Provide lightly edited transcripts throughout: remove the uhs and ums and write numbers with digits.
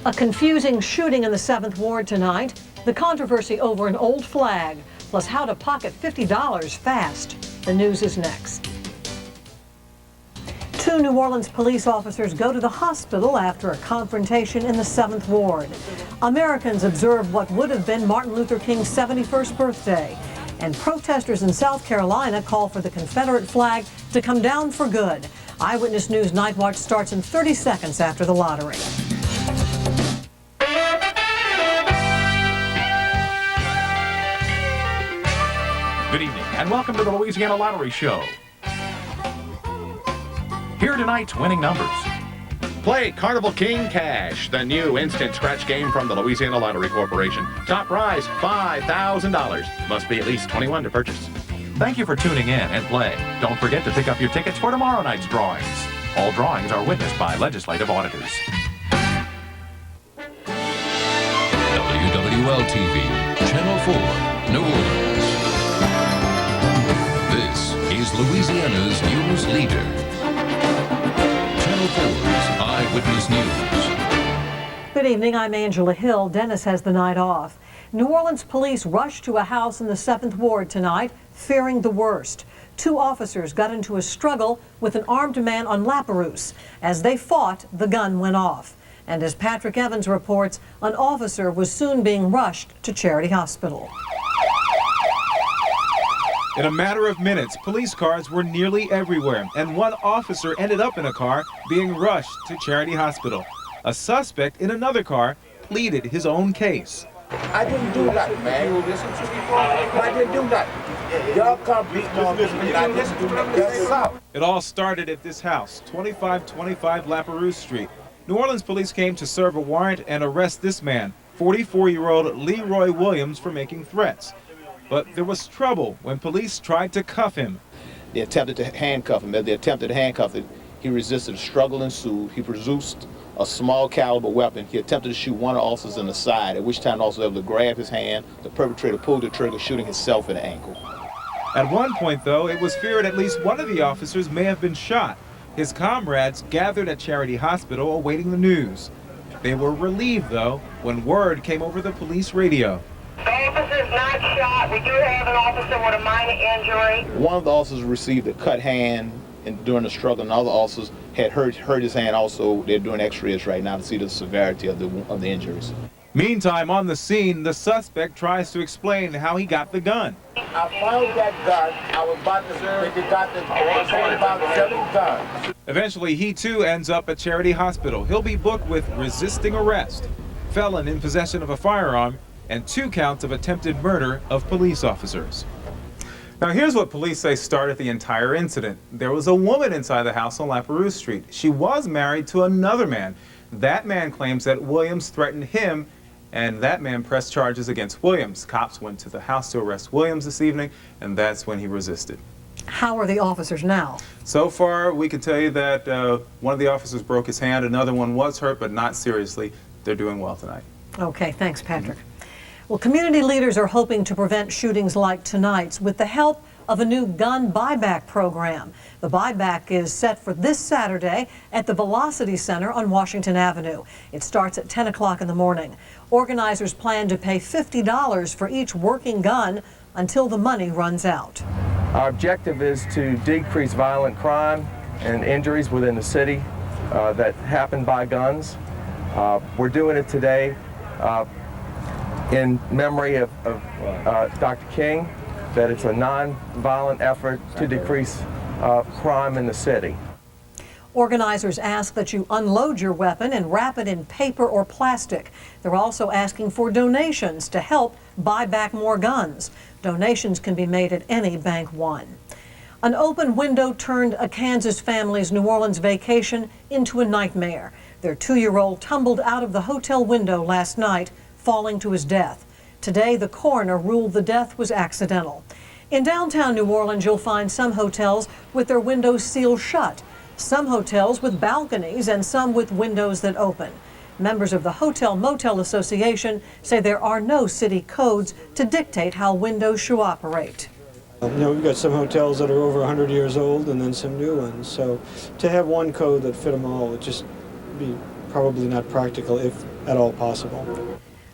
A confusing shooting in the 7th Ward tonight, the controversy over an old flag, plus how to pocket $50 fast. The news is next. 2 New Orleans police officers go to the hospital after a confrontation in the 7th Ward. Americans observed what would have been Martin Luther King's 71st birthday. And protesters in South Carolina call for the Confederate flag to come down for good. Eyewitness News Nightwatch starts in 30 seconds after the lottery. Good evening and welcome to the Louisiana Lottery Show. Here are tonight's winning numbers. Play Carnival King Cash, the new instant scratch game from the Louisiana Lottery Corporation. Top prize, $5,000. Must be at least 21 to purchase. Thank you for tuning in and play. Don't forget to pick up your tickets for tomorrow night's drawings. All drawings are witnessed by legislative auditors. WWL-TV, Channel 4, New Orleans. This is Louisiana's news leader. Channel 4's Eyewitness News. Good evening, I'm Angela Hill. Dennis has the night off. New Orleans police rushed to a house in the 7th Ward tonight, fearing the worst. 2 officers got into a struggle with an armed man on Lapperouse. As they fought, the gun went off. And as Patrick Evans reports, an officer was soon being rushed to Charity Hospital. In a matter of minutes, police cars were nearly everywhere, and one officer ended up in a car being rushed to Charity Hospital. A suspect in another car pleaded his own case. I didn't do nothing, man. You listen to me, bro? I didn't do nothing. Y'all come beat me on this, and I didn't do nothing. It all started at this house, 2525 Lapperouse Street. New Orleans police came to serve a warrant and arrest this man, 44-year-old Leroy Williams, for making threats. But there was trouble when police tried to cuff him. They attempted to handcuff him. As they attempted to handcuff him, he resisted. A struggle ensued. He produced a small caliber weapon. He attempted to shoot one of the officers in the side, at which time the officer was able to grab his hand. The perpetrator pulled the trigger, shooting himself in the ankle. At one point, though, it was feared at least one of the officers may have been shot. His comrades gathered at Charity Hospital awaiting the news. They were relieved, though, when word came over the police radio. The officer's not shot. We do have an officer with a minor injury. One of the officers received a cut hand during the struggle, and other officers had hurt his hand also. They're doing x-rays right now to see the severity of the injuries. Meantime, on the scene, the suspect tries to explain how he got the gun. I found that gun. I was about to say they got about 7 guns. Eventually, he too ends up at Charity Hospital. He'll be booked with resisting arrest, felon in possession of a firearm, and 2 counts of attempted murder of police officers. Now here's what police say started the entire incident. There was a woman inside the house on Lapperouse Street. She was married to another man. That man claims that Williams threatened him, and that man pressed charges against Williams. Cops went to the house to arrest Williams this evening, and that's when he resisted. How are the officers now? So far, we can tell you that one of the officers broke his hand, another one was hurt, but not seriously. They're doing well tonight. Okay, thanks, Patrick. Well, community leaders are hoping to prevent shootings like tonight's with the help of a new gun buyback program. The buyback is set for this Saturday at the Velocity Center on Washington Avenue. It starts at 10 o'clock in the morning. Organizers plan to pay $50 for each working gun until the money runs out. Our objective is to decrease violent crime and injuries within the city that happen by guns. We're doing it today in memory of Dr. King, that it's a non-violent effort to decrease crime in the city. Organizers ask that you unload your weapon and wrap it in paper or plastic. They're also asking for donations to help buy back more guns. Donations can be made at any Bank One. An open window turned a Kansas family's New Orleans vacation into a nightmare. Their 2-year-old tumbled out of the hotel window last night, falling to his death. Today, the coroner ruled the death was accidental. In downtown New Orleans, you'll find some hotels with their windows sealed shut, some hotels with balconies, and some with windows that open. Members of the Hotel Motel Association say there are no city codes to dictate how windows should operate. You know, we've got some hotels that are over 100 years old and then some new ones. So to have one code that fit them all would just be probably not practical, if at all possible.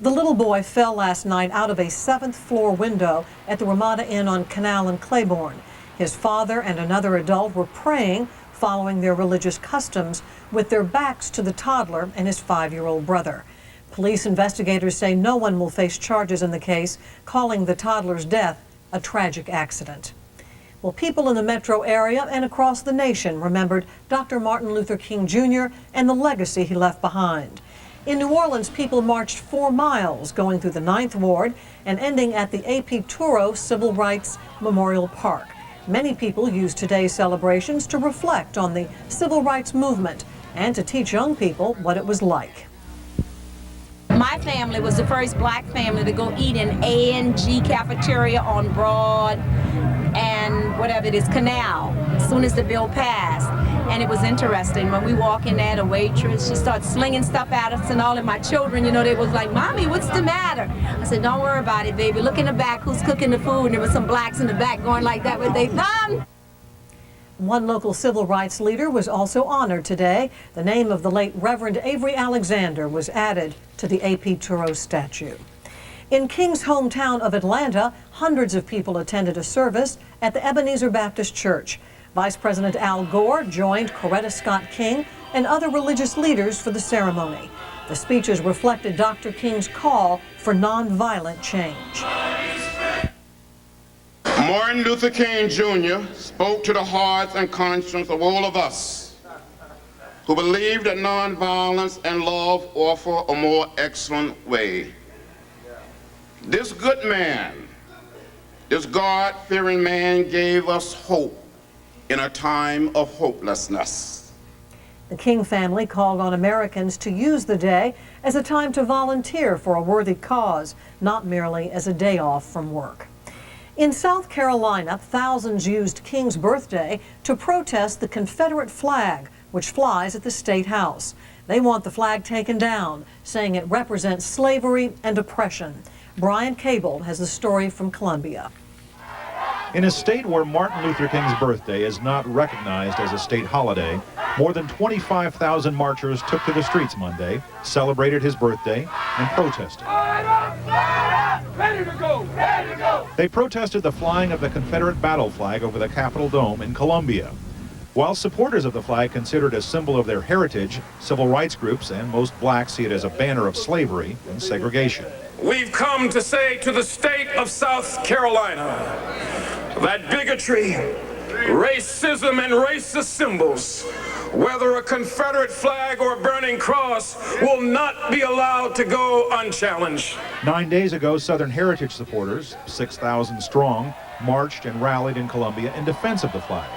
The little boy fell last night out of a 7th floor window at the Ramada Inn on Canal in Claiborne. His father and another adult were praying, following their religious customs, with their backs to the toddler and his 5-year-old brother. Police investigators say no one will face charges in the case, calling the toddler's death a tragic accident. Well, people in the metro area and across the nation remembered Dr. Martin Luther King Jr. and the legacy he left behind. In New Orleans, people marched 4 miles, going through the 9th Ward and ending at the A.P. Turo Civil Rights Memorial Park. Many people used today's celebrations to reflect on the civil rights movement and to teach young people what it was like. My family was the first black family to go eat in A&G cafeteria on Broad and whatever it is, Canal, as soon as the bill passed. And it was interesting. When we walk in there, the waitress, she started slinging stuff at us and all of my children, you know, they was like, "Mommy, what's the matter?" I said, "Don't worry about it, baby. Look in the back, who's cooking the food?" And there was some blacks in the back going like that with their thumb. One local civil rights leader was also honored today. The name of the late Reverend Avery Alexander was added to the A.P. Turo statue. In King's hometown of Atlanta, hundreds of people attended a service at the Ebenezer Baptist Church. Vice President Al Gore joined Coretta Scott King and other religious leaders for the ceremony. The speeches reflected Dr. King's call for nonviolent change. Martin Luther King Jr. spoke to the hearts and conscience of all of us who believe that nonviolence and love offer a more excellent way. This good man, this God-fearing man gave us hope in a time of hopelessness. The King family called on Americans to use the day as a time to volunteer for a worthy cause, not merely as a day off from work. In South Carolina, thousands used King's birthday to protest the Confederate flag, which flies at the State House. They want the flag taken down, saying it represents slavery and oppression. Brian Cable has the story from Columbia. In a state where Martin Luther King's birthday is not recognized as a state holiday, more than 25,000 marchers took to the streets Monday, celebrated his birthday, and protested. Ready to go! Ready to go! They protested the flying of the Confederate battle flag over the Capitol Dome in Columbia. While supporters of the flag consider it a symbol of their heritage, civil rights groups and most blacks see it as a banner of slavery and segregation. We've come to say to the state of South Carolina that bigotry, racism, and racist symbols, whether a Confederate flag or a burning cross, will not be allowed to go unchallenged. 9 days ago, Southern Heritage supporters, 6,000 strong, marched and rallied in Columbia in defense of the flag.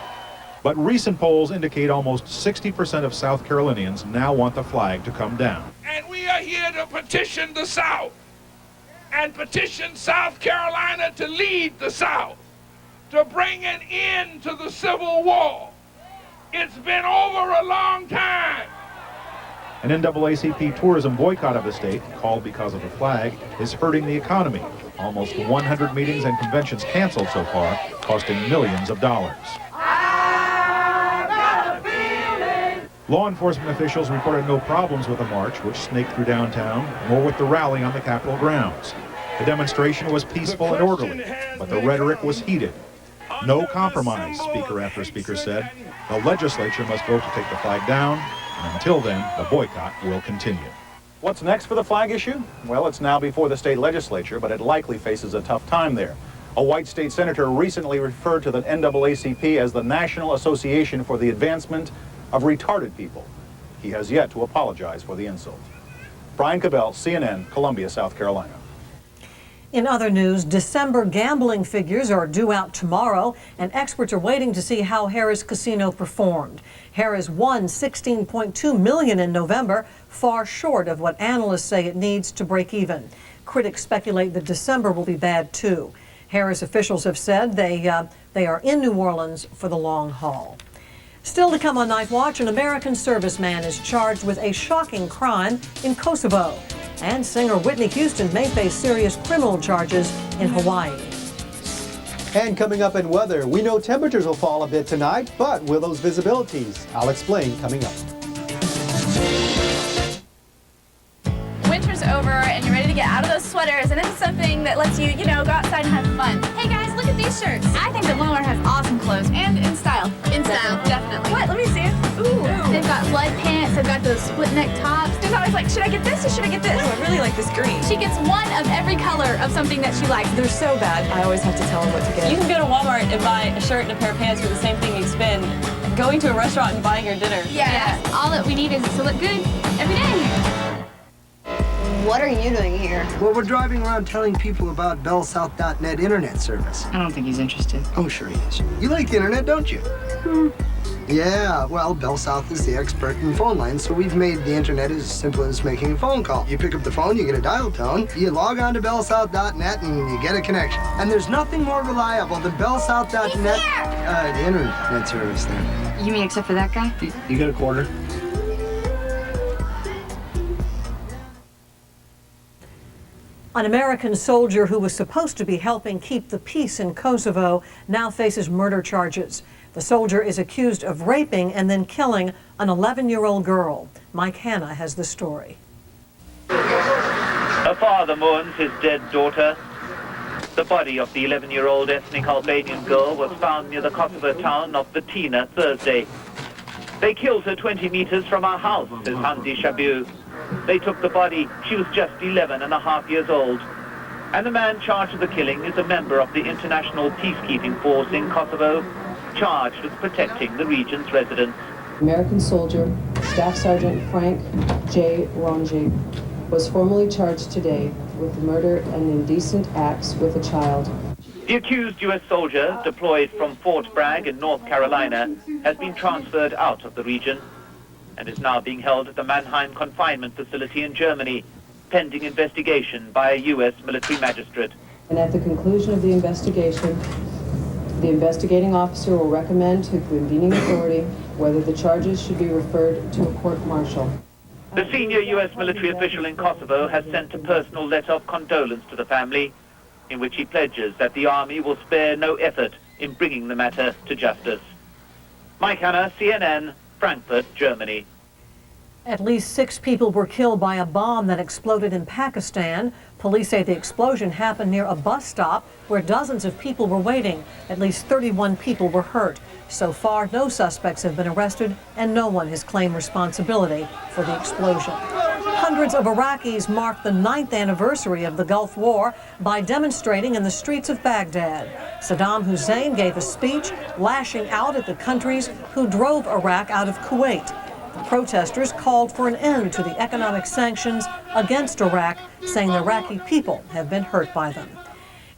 But recent polls indicate almost 60% of South Carolinians now want the flag to come down. And we are here to petition the South and petition South Carolina to lead the South, to bring an end to the Civil War. It's been over a long time. An NAACP tourism boycott of the state, called because of the flag, is hurting the economy. Almost 100 meetings and conventions canceled so far, costing millions of dollars. Law enforcement officials reported no problems with the march, which snaked through downtown, nor with the rally on the Capitol grounds. The demonstration was peaceful and orderly, but the rhetoric was heated. No compromise, speaker after speaker said. The legislature must vote to take the flag down, and until then, the boycott will continue. What's next for the flag issue? Well, it's now before the state legislature, but it likely faces a tough time there. A white state senator recently referred to the NAACP as the National Association for the Advancement of Retarded People. He has yet to apologize for the insult. Brian Cabell, CNN, Columbia, South Carolina. In other news, December gambling figures are due out tomorrow, and experts are waiting to see how Harrah's Casino performed. Harrah's won $16.2 million in November, far short of what analysts say it needs to break even. Critics speculate that December will be bad too. Harrah's officials have said they are in New Orleans for the long haul. Still to come on Night Watch, an American serviceman is charged with a shocking crime in Kosovo. And singer Whitney Houston may face serious criminal charges in Hawaii. And coming up in weather, we know temperatures will fall a bit tonight, but will those visibilities? I'll explain coming up. semester's over and you're ready to get out of those sweaters and into something that lets you, you know, go outside and have fun. Hey guys, look at these shirts. I think that Walmart has awesome clothes and in style. In style, definitely. What? Let me see it. Ooh. They've got blood pants, they've got those split neck tops. She's always like, should I get this or should I get this? Oh, I really like this green. She gets one of every color of something that she likes. They're so bad, I always have to tell them what to get. You can go to Walmart and buy a shirt and a pair of pants for the same thing you spend going to a restaurant and buying your dinner. Yeah. All that we need is to look good every day. What are you doing here? Well, we're driving around telling people about bellsouth.net internet service. I don't think he's interested. Oh, sure he is. You like the internet, don't you? Yeah, well, Bell South is the expert in phone lines, so we've made the internet as simple as making a phone call. You pick up the phone, you get a dial tone, you log on to bellsouth.net, and you get a connection. And there's nothing more reliable than bellsouth.net, the internet service there. You mean except for that guy? You got a quarter? An American soldier who was supposed to be helping keep the peace in Kosovo now faces murder charges. The soldier is accused of raping and then killing an 11-year-old girl. Mike Hanna has the story. A father mourns his dead daughter. The body of the 11-year-old ethnic Albanian girl was found near the Kosovo town of Batina Thursday. They killed her 20 meters from our house, says Hamdi Shabu. They took the body. She was just 11 and a half years old. And the man charged with the killing is a member of the international peacekeeping force in Kosovo, charged with protecting the region's residents. American soldier, Staff Sergeant Frank J. Ronji, was formally charged today with murder and indecent acts with a child. The accused U.S. soldier, deployed from Fort Bragg in North Carolina, has been transferred out of the region and is now being held at the Mannheim confinement facility in Germany, pending investigation by a U.S. military magistrate. And at the conclusion of the investigation, the investigating officer will recommend to the convening authority whether the charges should be referred to a court-martial. The senior U.S. military official in Kosovo has sent a personal letter of condolence to the family, in which he pledges that the army will spare no effort in bringing the matter to justice. Mike Hanna, CNN, Frankfurt, Germany. At least 6 people were killed by a bomb that exploded in Pakistan. Police say the explosion happened near a bus stop where dozens of people were waiting. At least 31 people were hurt. So far, no suspects have been arrested and no one has claimed responsibility for the explosion. Hundreds of Iraqis marked the 9th anniversary of the Gulf War by demonstrating in the streets of Baghdad. Saddam Hussein gave a speech lashing out at the countries who drove Iraq out of Kuwait. The protesters called for an end to the economic sanctions against Iraq, saying the Iraqi people have been hurt by them.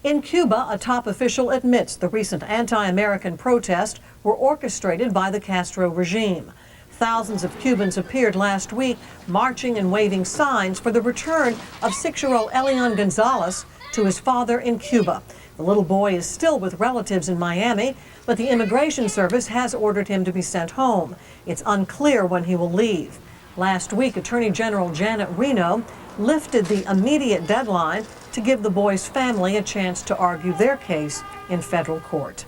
In Cuba, a top official admits the recent anti-American protests were orchestrated by the Castro regime. Thousands of Cubans appeared last week, marching and waving signs for the return of 6-year-old Elian Gonzalez to his father in Cuba. The little boy is still with relatives in Miami, but the Immigration Service has ordered him to be sent home. It's unclear when he will leave. Last week, Attorney General Janet Reno lifted the immediate deadline to give the boy's family a chance to argue their case in federal court.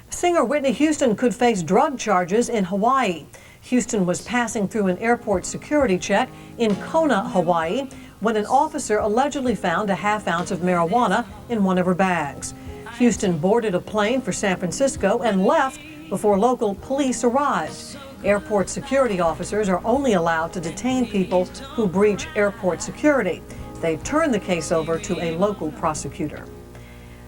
Singer Whitney Houston could face drug charges in Hawaii. Houston was passing through an airport security check in Kona, Hawaii, when an officer allegedly found a half-ounce of marijuana in one of her bags. Houston boarded a plane for San Francisco and left before local police arrived. Airport security officers are only allowed to detain people who breach airport security. They've turned the case over to a local prosecutor.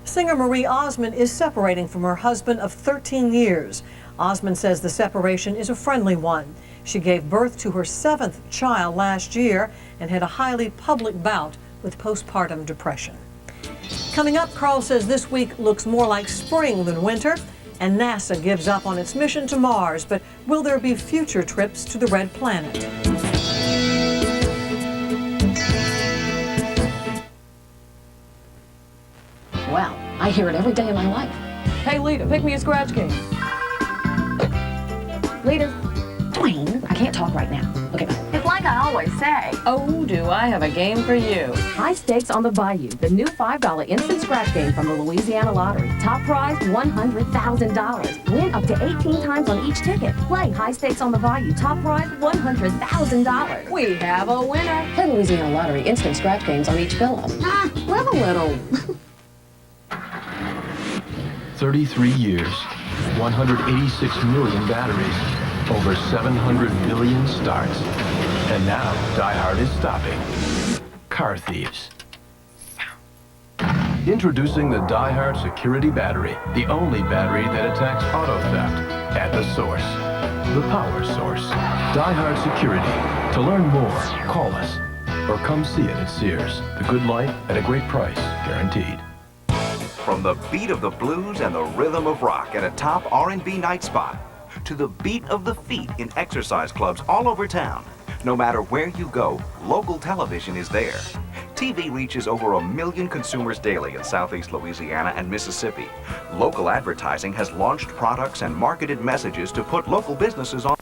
Singer Marie Osmond is separating from her husband of 13 years. Osmond says the separation is a friendly one. She gave birth to her 7th child last year and had a highly public bout with postpartum depression. Coming up, Carl says this week looks more like spring than winter, and NASA gives up on its mission to Mars, but will there be future trips to the Red Planet? Well, I hear it every day of my life. Hey, Lita, pick me a scratch game. Later. Dwayne, I can't talk right now. Okay, bye. It's lunch Like I always say. Oh, do I have a game for you. High Stakes on the Bayou, the new $5 instant scratch game from the Louisiana Lottery. Top prize, $100,000. Win up to 18 times on each ticket. Play High Stakes on the Bayou. Top prize, $100,000. We have a winner. Play Louisiana Lottery instant scratch games on each pillow. Live a little. 33 years, 186 million batteries, over 700 billion starts. And now, Die Hard is stopping car thieves. Introducing the Die Hard Security Battery, the only battery that attacks auto theft at the source. The power source. Die Hard Security. To learn more, call us or come see it at Sears. The good life at a great price, guaranteed. From the beat of the blues and the rhythm of rock at a top R&B night spot to the beat of the feet in exercise clubs all over town, no matter where you go, local television is there. TV reaches over 1 million consumers daily in Southeast Louisiana and Mississippi. Local advertising has launched products and marketed messages to put local businesses on.